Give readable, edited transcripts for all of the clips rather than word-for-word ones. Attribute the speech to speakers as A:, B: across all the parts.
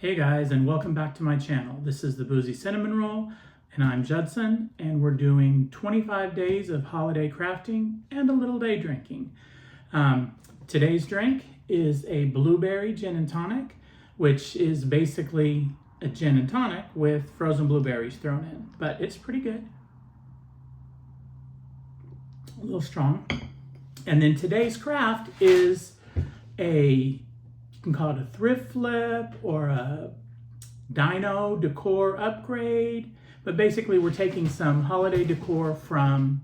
A: Hey guys, and welcome back to my channel. This is the Boozy Cinnamon Roll, and I'm Judson, and we're doing 25 days of holiday crafting and a little day drinking. Today's drink is a blueberry gin and tonic, which is basically a gin and tonic with frozen blueberries thrown in, but it's pretty good. A little strong. And then today's craft is you can call it a thrift flip or a Dino decor upgrade, but basically we're taking some holiday decor from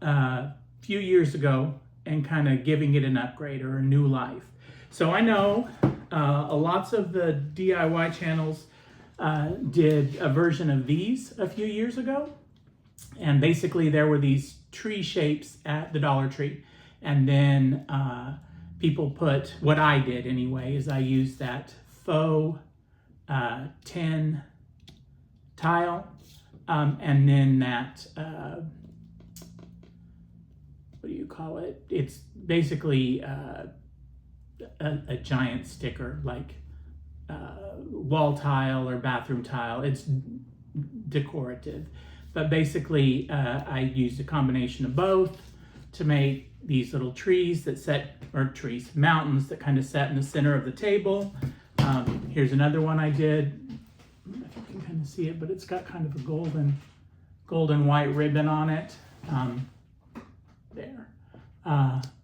A: a few years ago and kind of giving it an upgrade or a new life. So I know lots of the DIY channels did a version of these a few years ago, and basically there were these tree shapes at the Dollar Tree, and then people put, what I did anyway, is I used that faux tin tile, and then that, what do you call it? It's basically a giant sticker, like wall tile or bathroom tile. It's decorative. But basically, I used a combination of both to make these little trees that mountains that kind of sat in the center of the table. Here's another one I did. I don't know if you can kind of see it, but it's got kind of a golden white ribbon on it. There.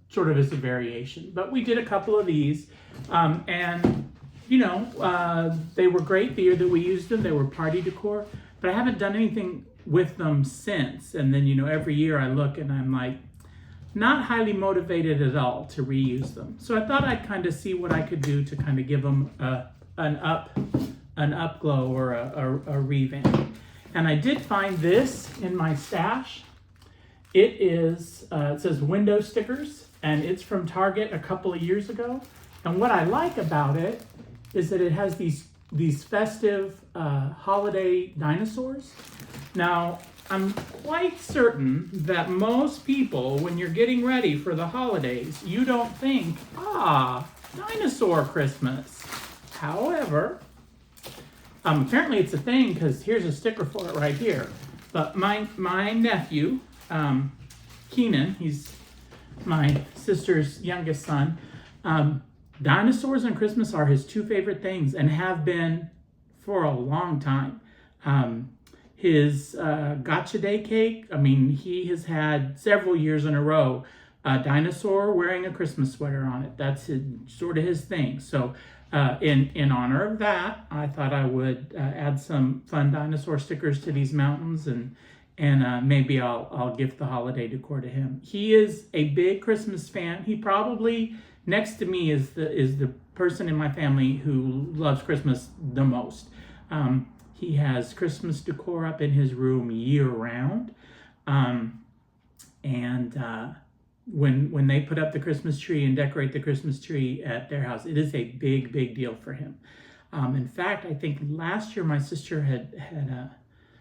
A: Sort of as a variation. But we did a couple of these, and you know, they were great the year that we used them. They were party decor, but I haven't done anything with them since. And then, you know, every year I look and I'm like, not highly motivated at all to reuse them. So I thought I'd kind of see what I could do to kind of give them an up glow or a revamp. And I did find this in my stash. It is, it says window stickers, and it's from Target a couple of years ago. And what I like about it is that it has these festive holiday dinosaurs. Now, I'm quite certain that most people, when you're getting ready for the holidays, you don't think, dinosaur Christmas. However, apparently it's a thing, because here's a sticker for it right here. But my nephew, Keenan, he's my sister's youngest son, dinosaurs and Christmas are his two favorite things and have been for a long time. His gotcha day cake, I mean, he has had several years in a row a dinosaur wearing a Christmas sweater on it. That's sort of his thing. So in honor of that, I thought I would add some fun dinosaur stickers to these mountains, and maybe I'll gift the holiday decor to him. He is a big Christmas fan. He probably, next to me, is the person in my family who loves Christmas the most. He has Christmas decor up in his room year round. When they put up the Christmas tree and decorate the Christmas tree at their house, it is a big, big deal for him. In fact, I think last year my sister had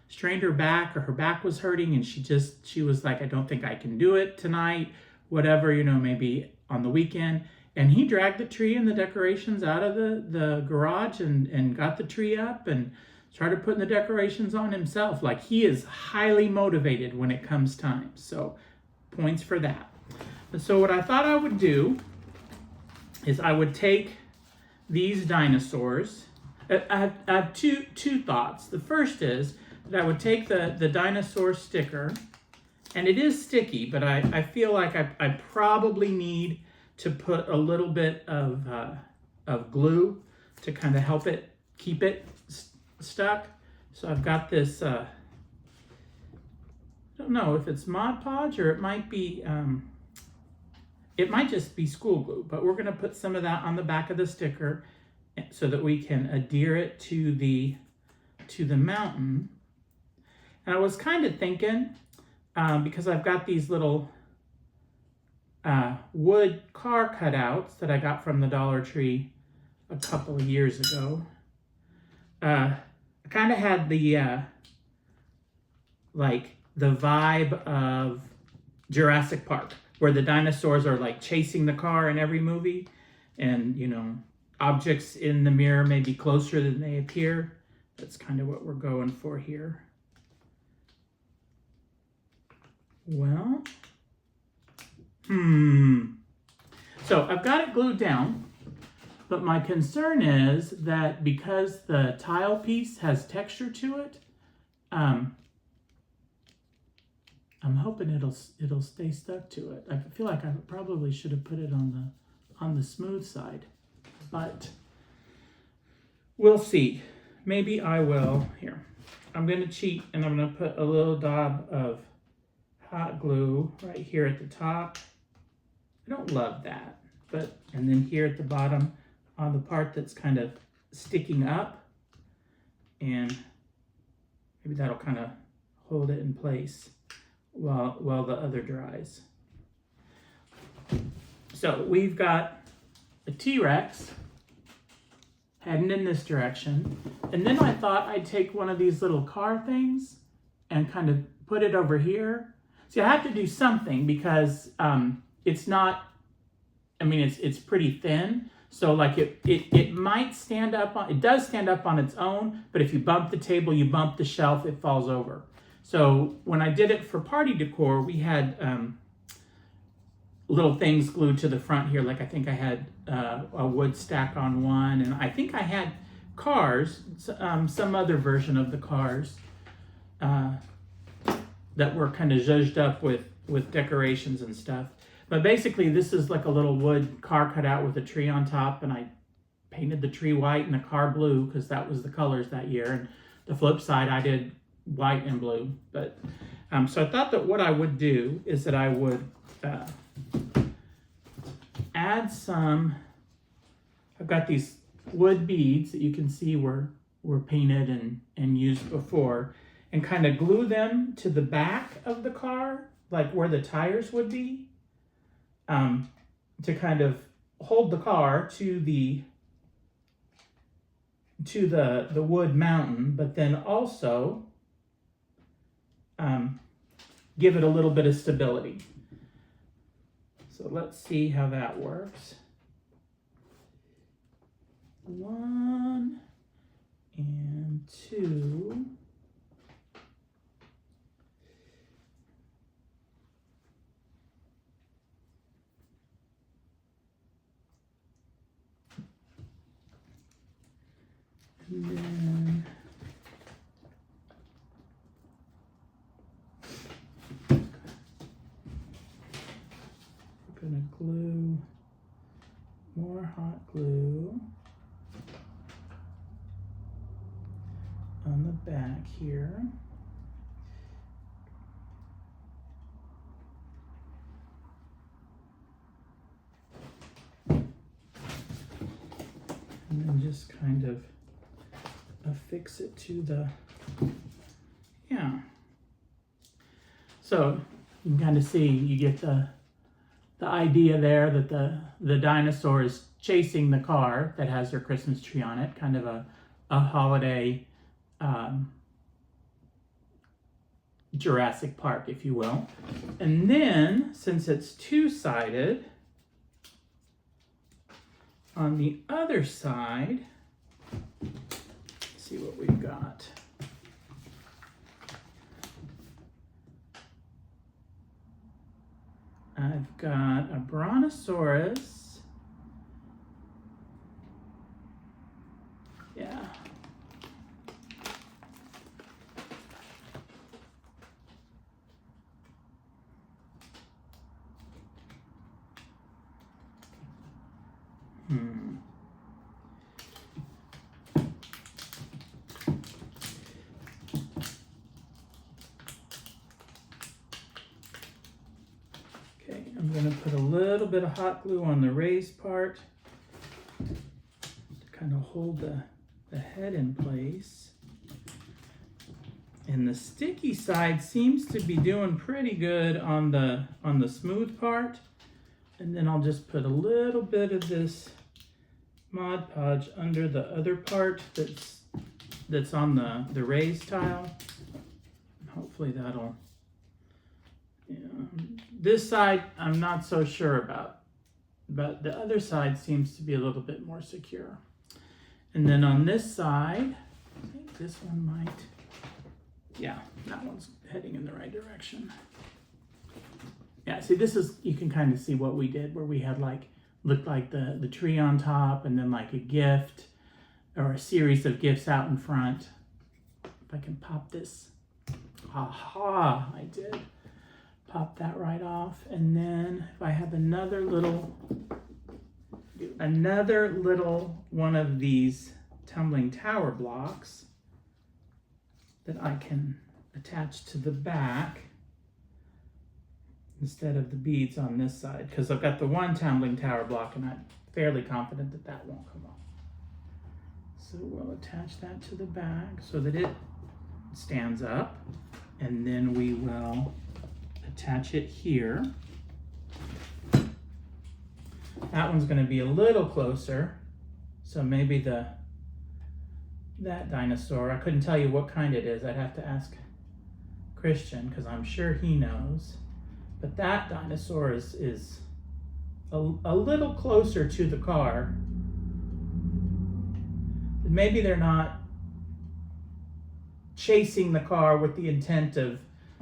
A: strained her back, or her back was hurting, and she was like, I don't think I can do it tonight, whatever, you know, maybe on the weekend. And he dragged the tree and the decorations out of the garage and got the tree up and started putting the decorations on himself. Like, he is highly motivated when it comes time. So points for that. And so what I thought I would do is I would take these dinosaurs. I have two thoughts. The first is that I would take the dinosaur sticker, and it is sticky, but I feel like I probably need to put a little bit of glue to kind of help it keep it stuck. So I've got this, I don't know if it's Mod Podge, or it might be, it might just be school glue, but we're gonna put some of that on the back of the sticker so that we can adhere it to the mountain. And I was kind of thinking, because I've got these little wood car cutouts that I got from the Dollar Tree a couple of years ago. I kind of had the like the vibe of Jurassic Park, where the dinosaurs are like chasing the car in every movie, and you know, objects in the mirror may be closer than they appear. That's kind of what we're going for here. Well, so I've got it glued down, but my concern is that because the tile piece has texture to it, I'm hoping it'll stay stuck to it. I feel like I probably should have put it on the smooth side, but we'll see. Maybe I will. Here, I'm gonna cheat and I'm gonna put a little dab of hot glue right here at the top. I don't love that, but, and then here at the bottom on the part that's kind of sticking up, and maybe that'll kind of hold it in place while the other dries. So we've got a T-Rex heading in this direction, and then I thought I'd take one of these little car things and kind of put it over here. See, I have to do something because it's not, I mean, it's pretty thin. So like it might stand up on, it does stand up on its own, but if you bump the table, you bump the shelf, it falls over. So when I did it for party decor, we had little things glued to the front here. Like I think I had a wood stack on one, and I think I had cars, some other version of the cars that were kind of zhuzhed up with decorations and stuff. But basically this is like a little wood car cut out with a tree on top, and I painted the tree white and the car blue because that was the colors that year. And the flip side, I did white and blue. But so I thought that what I would do is that I would add some, I've got these wood beads that you can see were painted and used before, and kind of glue them to the back of the car, like where the tires would be, to kind of hold the car to the wood mountain, but then also give it a little bit of stability. So let's see how that works. 1 and 2. And then we're going to glue more hot glue on the back here. And then just kind of affix it to the, yeah. So you can kind of see, you get the idea there that the dinosaur is chasing the car that has their Christmas tree on it, kind of a holiday Jurassic Park, if you will. And then, since it's two-sided, on the other side, let's see what we've got. I've got a brontosaurus. Yeah. Okay, I'm going to put a little bit of hot glue on the raised part to kind of hold the head in place. And the sticky side seems to be doing pretty good on the smooth part. And then I'll just put a little bit of this Mod Podge under the other part that's on the raised tile. Hopefully that'll, yeah. This side I'm not so sure about. but the other side seems to be a little bit more secure. And then on this side, I think this one might, yeah, that one's heading in the right direction. Yeah, see, this is, you can kind of see what we did, where we had like, looked like the tree on top, and then like a gift or a series of gifts out in front. If I can pop this, aha, I did. Pop that right off. And then if I have another little one of these tumbling tower blocks that I can attach to the back instead of the beads on this side, because I've got the one tumbling tower block and I'm fairly confident that that won't come off. So we'll attach that to the back so that it stands up, and then we will attach it here. That one's going to be a little closer, so maybe that dinosaur, I couldn't tell you what kind it is. I'd have to ask Christian, because I'm sure he knows. But that dinosaur is a little closer to the car. Maybe they're not chasing the car with the intent of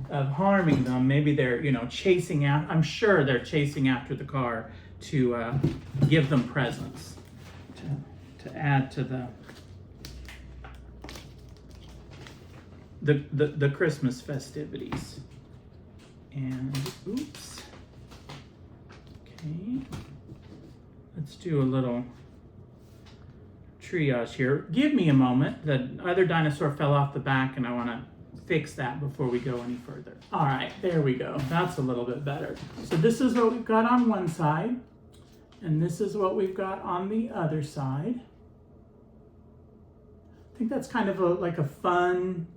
A: harming them. Maybe they're, chasing out. I'm sure they're chasing after the car to give them presents, to add to the Christmas festivities. And oops. Okay. Let's do a little triage here. Give me a moment. The other dinosaur fell off the back and I want to fix that before we go any further. All right, there we go. That's a little bit better. So this is what we've got on one side, and this is what we've got on the other side. I think that's kind of like a fun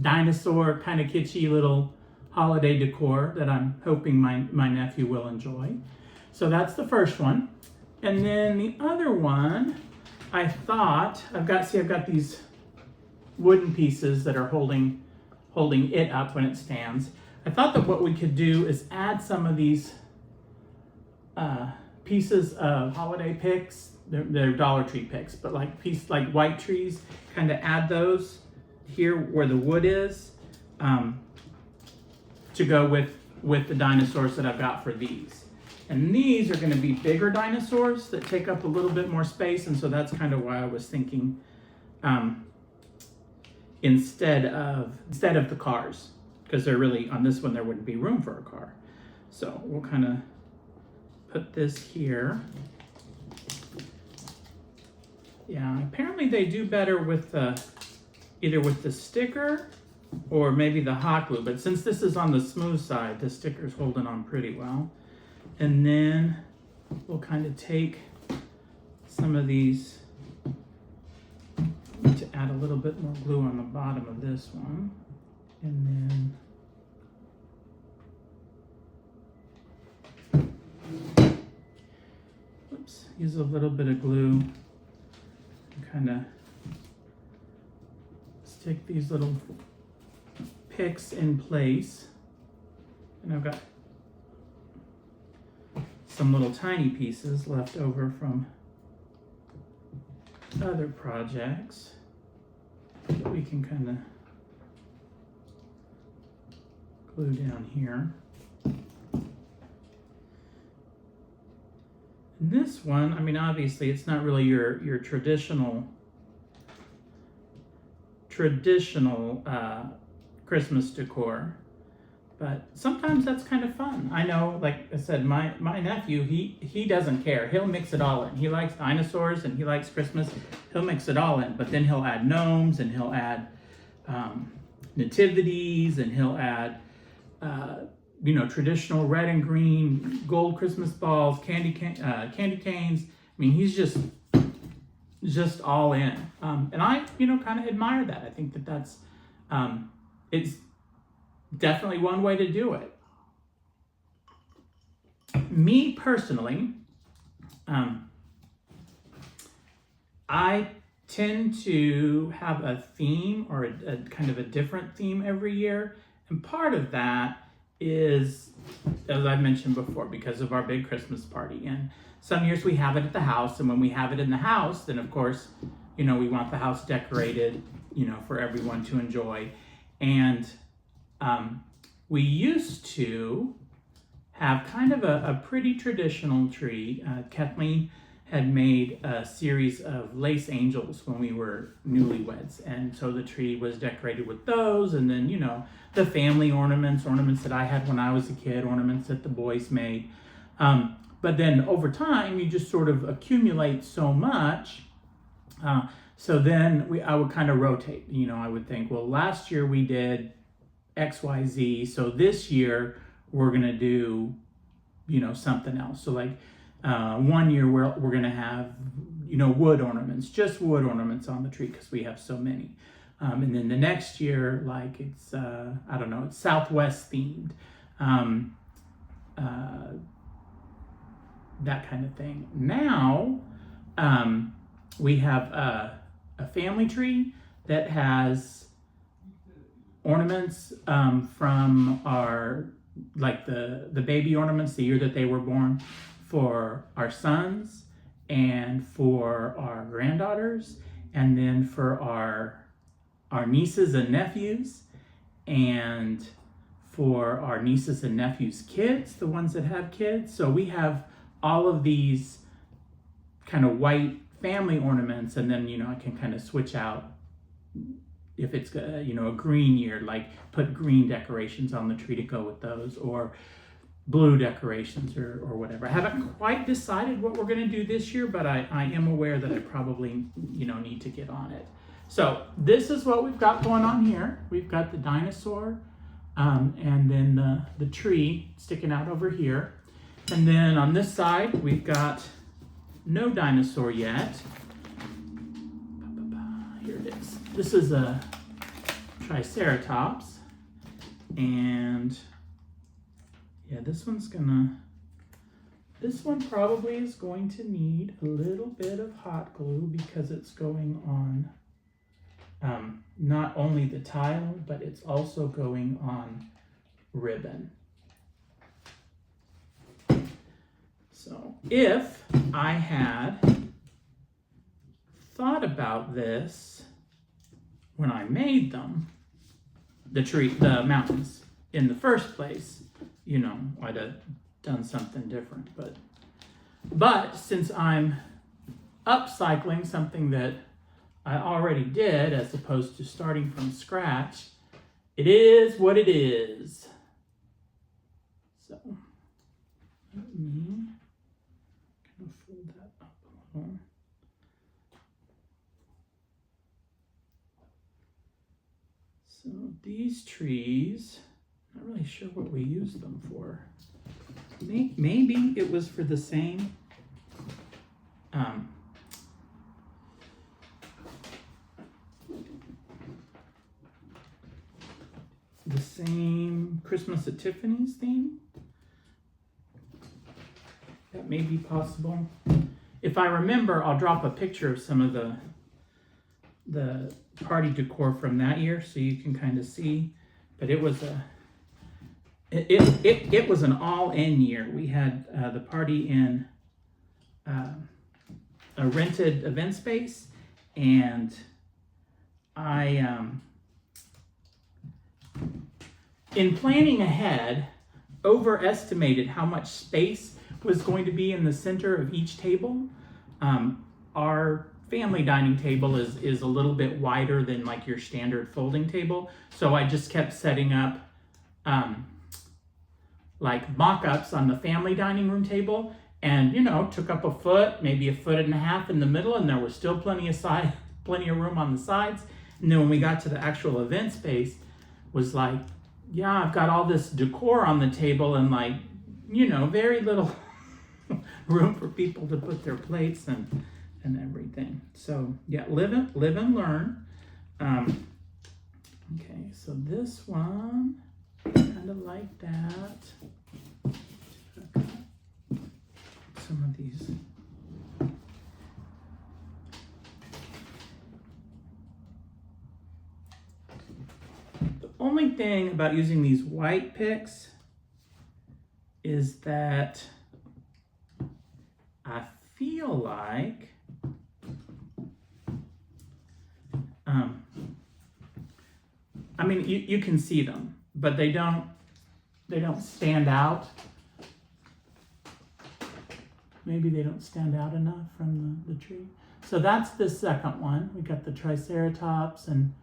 A: dinosaur, kind of kitschy little holiday decor that I'm hoping my nephew will enjoy. So that's the first one. And then the other one, I thought, I've got these wooden pieces that are holding it up when it stands. I thought that what we could do is add some of these pieces of holiday picks. They're Dollar Tree picks, but like white trees, kind of add those here where the wood is, to go with the dinosaurs that I've got for these. And these are going to be bigger dinosaurs that take up a little bit more space, and so that's kind of why I was thinking instead of the cars, because they're really, on this one there wouldn't be room for a car. So we'll kind of put this here. Yeah, apparently they do better with either with the sticker or maybe the hot glue, but since this is on the smooth side, the sticker's holding on pretty well. And then we'll kind of take some of these to add a little bit more glue on the bottom of this one. And then, oops, use a little bit of glue and kind of stick these little picks in place. And I've got some little tiny pieces left over from other projects that we can kind of glue down here. And this one, I mean, obviously it's not really your traditional Christmas decor, but sometimes that's kind of fun. I know, like I said, my nephew, he doesn't care. He'll mix it all in. He likes dinosaurs and he likes Christmas. He'll mix it all in, but then he'll add gnomes and he'll add nativities, and he'll add traditional red and green gold Christmas balls, candy canes. I mean, he's just all in. And I, kind of admire that. I think that's, it's definitely one way to do it. Me personally, I tend to have a theme, or a kind of a different theme every year. And part of that is as I've mentioned before, because of our big Christmas party. And some years we have it at the house, and when we have it in the house, then of course, we want the house decorated, for everyone to enjoy. And we used to have kind of a pretty traditional tree. Kathleen had made a series of lace angels when we were newlyweds, and so the tree was decorated with those, and then the family ornaments that I had when I was a kid, ornaments that the boys made. But then over time, you just sort of accumulate so much. So then I would kind of rotate. I would think, well, last year we did X, Y, Z, so this year we're gonna do, something else. So like 1 year we're gonna have, wood ornaments, just wood ornaments on the tree because we have so many. And then the next year, like it's, I don't know, it's Southwest themed, that kind of thing. Now, we have a family tree that has ornaments from our, like the baby ornaments, the year that they were born, for our sons and for our granddaughters, and then for our nieces and nephews, and for our nieces and nephews' kids, the ones that have kids. So we have all of these kind of white family ornaments, and then I can kind of switch out if it's a green year, like put green decorations on the tree to go with those, or blue decorations or whatever. I haven't quite decided what we're going to do this year, but I am aware that I probably need to get on it. So this is what we've got going on here. We've got the dinosaur, and then the tree sticking out over here. And then on this side, we've got no dinosaur yet. Here it is. This is a Triceratops. And yeah, this one probably is going to need a little bit of hot glue because it's going on not only the tile, but it's also going on ribbon. So if I had thought about this when I made them, the mountains in the first place, I'd have done something different. But since I'm upcycling something that I already did, as opposed to starting from scratch, it is what it is. So let me kind of fold that up a little. So these trees, not really sure what we use them for. Maybe it was for the same Christmas at Tiffany's theme. That may be possible. If I remember, I'll drop a picture of some of the party decor from that year so you can kind of see. But it was it was an all-in year. We had the party in a rented event space, and I in planning ahead, overestimated how much space was going to be in the center of each table. Our family dining table is a little bit wider than like your standard folding table. So I just kept setting up like mock-ups on the family dining room table, and took up a foot, maybe a foot and a half in the middle, and there was still plenty of room on the sides. And then when we got to the actual event space, was like, yeah, I've got all this decor on the table and like, very little room for people to put their plates and everything. So yeah, live and learn. Okay, so this one, kind of like that. Some of these. The only thing about using these white picks is that I feel like I mean, you can see them, but they don't stand out. Maybe they don't stand out enough from the tree. So that's the second one. We got the triceratops and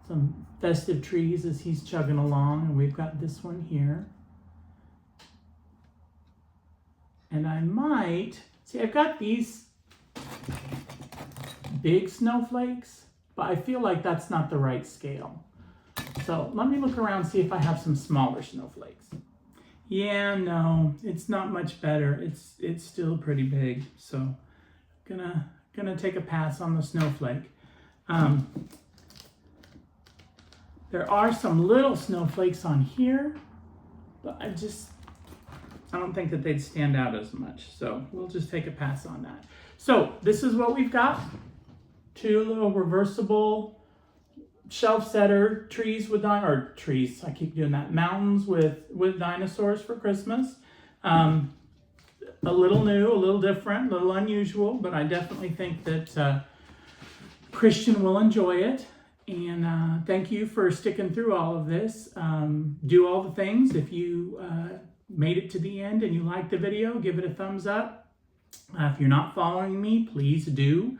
A: some festive trees as he's chugging along, and we've got this one here. And I might, see, I've got these big snowflakes, but I feel like that's not the right scale. So let me look around, see if I have some smaller snowflakes. Yeah, no, it's not much better. It's still pretty big, so gonna take a pass on the snowflake. There are some little snowflakes on here, but I don't think that they'd stand out as much. So we'll just take a pass on that. So this is what we've got. 2 little reversible shelf setter trees with trees. I keep doing that. Mountains with dinosaurs for Christmas. A little new, a little different, a little unusual, but I definitely think that Christian will enjoy it. And thank you for sticking through all of this. Do all the things. If you made it to the end and you liked the video, give it a thumbs up. If you're not following me, please do.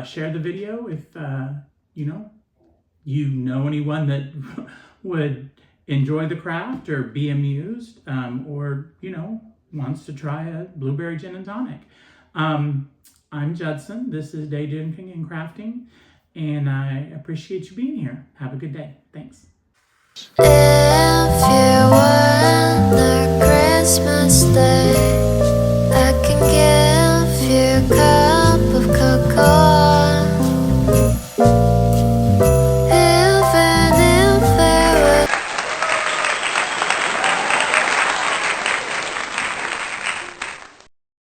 A: Share the video if you know anyone that would enjoy the craft or be amused, or wants to try a blueberry gin and tonic. I'm Judson. This is Day Drinking and Crafting, and I appreciate you being here. Have a good day. Thanks. If you were